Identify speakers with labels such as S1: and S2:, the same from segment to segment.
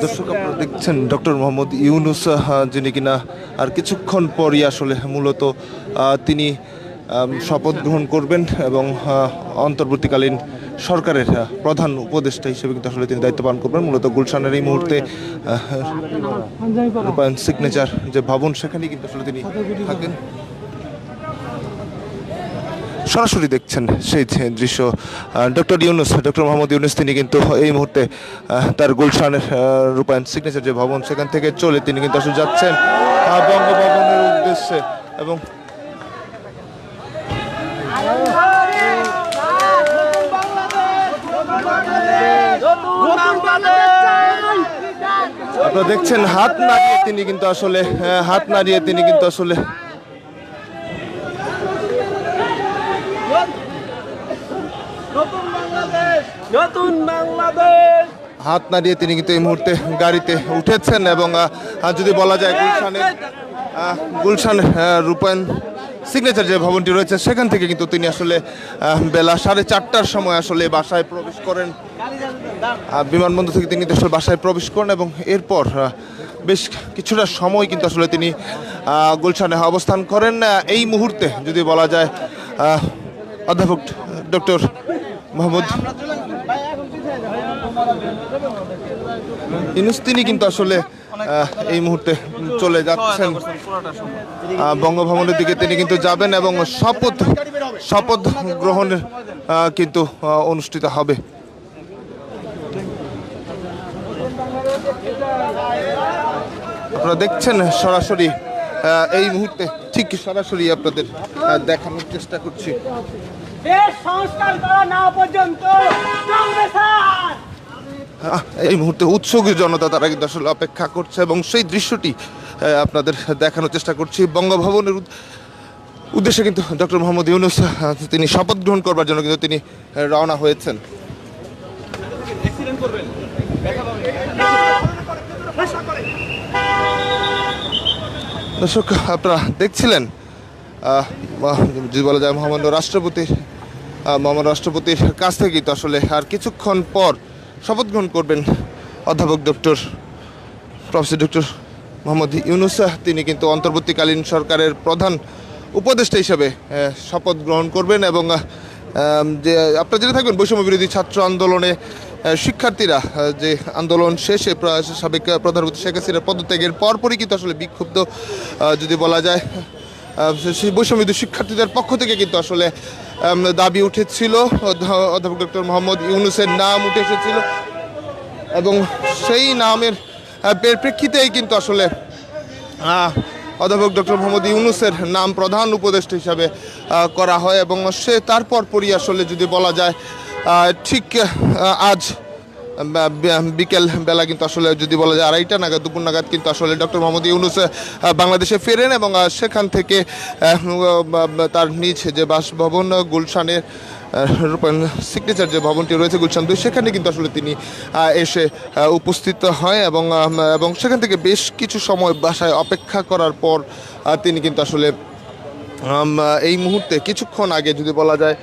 S1: দর্শক, আপনারা দেখছেন ডক্টর মোহাম্মদ ইউনূস, যিনি কিনা আর কিছুক্ষণ পরই আসলে মূলত তিনি শপথ গ্রহণ করবেন এবং অন্তর্বর্তীকালীন সরকারের প্রধান উপদেষ্টা হিসেবে কিন্তু আসলে তিনি দায়িত্ব পালন করবেন। মূলত গুলশানের এই মুহূর্তে রূপায়ণ সিগনেচার যে ভবন, সেখানেই কিন্তু আসলে তিনি থাকেন। সরাসরি দেখছেন সেই দৃশ্য। ডক্টর মোহাম্মদ ইউনূস তিনি কিন্তু এই মুহূর্তে তার গুলশানের রূপায়ণ সিগনেচার যে ভবন, সেখান থেকে চলে তিনি কিন্তু আসলে যাচ্ছেন বঙ্গভবনের উদ্দেশ্যে। এবং আপনারা দেখছেন হাত নাড়িয়ে তিনি কিন্তু আসলে হাত নাড়িয়ে তিনি কিন্তু এই মুহূর্তে গাড়িতে উঠেছেন। এবং যদি বলা যায় গুলশান রূপায়ণ সিগনেচার যে ভবনটি রয়েছে, সেখান থেকে কিন্তু তিনি আসলে বেলা 4:30টার সময় আসলে বাসায় প্রবেশ করেন। বিমানবন্দর থেকে তিনি কিন্তু আসলে বাসায় প্রবেশ করেন এবং এরপর বেশ কিছুটা সময় কিন্তু আসলে তিনি গুলশানে অবস্থান করেন। এই মুহূর্তে যদি বলা যায় অধ্যাপক ডক্টর মোহাম্মদ ইউনূস তিনি কিন্তু আসলে এই মুহূর্তে চলে যাচ্ছেন বঙ্গভবনের দিকে। তিনি কিন্তু যাবেন এবং শপথ গ্রহণের কিন্তু অনুষ্ঠিত হবে। আপনারা দেখছেন সরাসরি এই মুহূর্তে, ঠিক সরাসরি আপনাদের দেখানোর চেষ্টা করছি। এই মুহূর্তে উৎসুক জনতা, তারা কিন্তু আসলে অপেক্ষা করছে এবং সেই দৃশ্যটি আপনাদের দেখানোর চেষ্টা করছি। বঙ্গভবনের উদ্দেশ্যে কিন্তু ডক্টর মোহাম্মদ ইউনূস তিনি শপথ গ্রহণ করবার জন্য কিন্তু তিনি রওনা হয়েছেন। দর্শক, আপনারা দেখছিলেন যদি বলা যায় মহামান্য রাষ্ট্রপতির কাছ থেকে কিন্তু আসলে আর কিছুক্ষণ পর শপথ গ্রহণ করবেন অধ্যাপক প্রফেসর ডক্টর মোহাম্মদ ইউনূস। তিনি কিন্তু অন্তর্বর্তীকালীন সরকারের প্রধান উপদেষ্টা হিসেবে শপথ গ্রহণ করবেন। এবং যে আপনারা জেনে থাকবেন, বৈষম্য বিরোধী ছাত্র আন্দোলনে শিক্ষার্থীরা যে আন্দোলন শেষে সাবেক প্রধানমন্ত্রী শেখ হাসিনার পদত্যাগের পরপরই কিন্তু আসলে বিক্ষুব্ধ যদি বলা যায় সেই বৈষম্য শিক্ষার্থীদের পক্ষ থেকে কিন্তু আসলে দাবি উঠেছিল, অধ্যাপক ডক্টর মোহাম্মদ ইউনূসের নাম উঠে এসেছিল এবং সেই নামের প্রেক্ষিতেই কিন্তু আসলে অধ্যাপক ডক্টর মোহাম্মদ ইউনূসের নাম প্রধান উপদেষ্টা হিসাবে করা হয়। এবং সে তারপর পরই আসলে যদি বলা যায় ঠিক আজ বিকেল বেলা কিন্তু আসলে যদি বলা যায় 2:30 নাগাদ, দুপুর নাগাদ কিন্তু আসলে ডক্টর মোহাম্মদ ইউনূস বাংলাদেশে ফেরেন এবং সেখান থেকে তার নিজ যে বাসভবন গুলশানের রূপায়ণ সিগনেচার যে ভবনটি রয়েছে গুলশান 2, সেখানে কিন্তু আসলে তিনি এসে উপস্থিত হয় এবং সেখান থেকে বেশ কিছু সময় বাসায় অপেক্ষা করার পর তিনি কিন্তু আসলে এই মুহূর্তে কিছুক্ষণ আগে যদি বলা যায়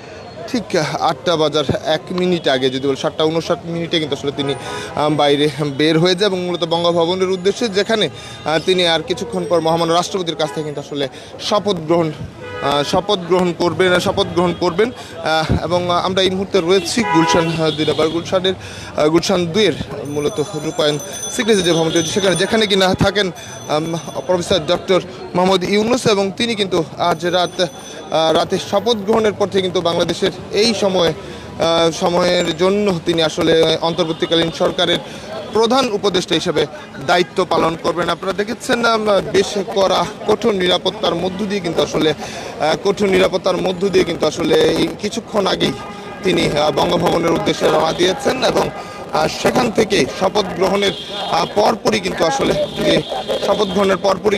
S1: ঠিক 8:01 আগে যদি বলি 7:59 কিন্তু আসলে তিনি বাইরে বের হয়ে যায় এবং মূলত বঙ্গভবনের উদ্দেশ্যে, যেখানে তিনি আর কিছুক্ষণ পর মহামান্য রাষ্ট্রপতির কাছ থেকে কিন্তু আসলে শপথ গ্রহণ করবেন। এবং আমরা এই মুহূর্তে রয়েছি গুলশান 2 নম্বর গুলশান 2-এর মূলত রূপায়ণ সিগনেচার যে ভবনটি হচ্ছে সেখানে, যেখানে কিনা থাকেন প্রফেসর ডক্টর মোহাম্মদ ইউনূস। এবং তিনি কিন্তু আজ রাতে শপথ গ্রহণের পর থেকে কিন্তু বাংলাদেশের এই সময়ের জন্য তিনি আসলে অন্তর্বর্তীকালীন সরকারের প্রধান উপদেষ্টা হিসেবে দায়িত্ব পালন করবেন। আপনারা দেখেছেন বেশ কড়া কঠোর নিরাপত্তার মধ্য দিয়ে কিন্তু আসলে কিছুক্ষণ আগেই তিনি বঙ্গভবনের উদ্দেশ্যে রওনা দিয়েছেন এবং সেখান থেকে শপথ গ্রহণের পরপরই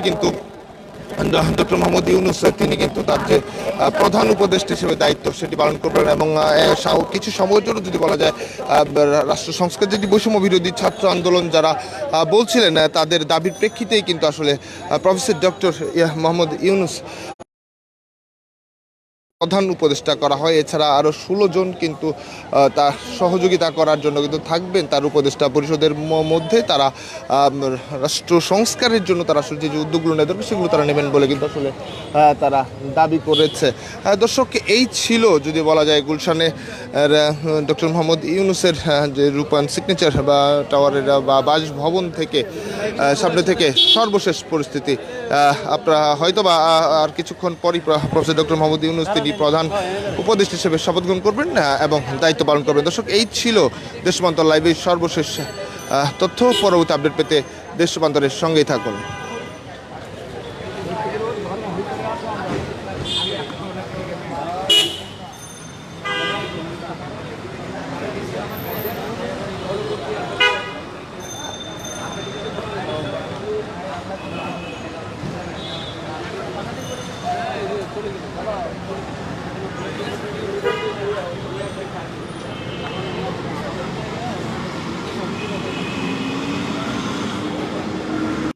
S1: কিন্তু ডক্টর মোহাম্মদ ইউনূস তিনি কিন্তু তার যে প্রধান উপদেষ্টা হিসেবে দায়িত্ব সেটি পালন করবেন। এবং কিছু সময়ের জন্য যদি বলা যায় রাষ্ট্র সংস্কার যেটি বৈষম্য বিরোধী ছাত্র আন্দোলন যারা বলছিলেন, তাদের দাবির প্রেক্ষিতেই কিন্তু আসলে প্রফেসর ডক্টর মোহাম্মদ ইউনূস প্রধান উপদেষ্টা করা হয়। এছাড়া আরও 16 জন কিন্তু তার সহযোগিতা করার জন্য কিন্তু থাকবেন তার উপদেষ্টা পরিষদের মধ্যে। তারা রাষ্ট্র সংস্কারের জন্য তারা আসলে যে উদ্যোগগুলো নেয় দরকার সেগুলো তারা নেবেন বলে কিন্তু আসলে তারা দাবি করেছে। দর্শক, এই ছিল যদি বলা যায় গুলশানে ডক্টর মোহাম্মদ ইউনূসের যে রূপায়ণ সিগনেচার বা টাওয়ারের বা বাসভবন থেকে সামনে থেকে সর্বশেষ পরিস্থিতি। আপনারা হয়তো বা আর কিছুক্ষণ পরই প্রফেসর ডক্টর মোহাম্মদ ইউনূস তিনি প্রধান উপদেষ্টা হিসেবে শপথ গ্রহণ করবেন এবং দায়িত্ব পালন করবেন। দর্শক, এই ছিল দেশ রূপান্তর লাইভের সর্বশেষ তথ্য। পরবর্তী আপডেট পেতে দেশ রূপান্তরের সঙ্গেই থাকুন।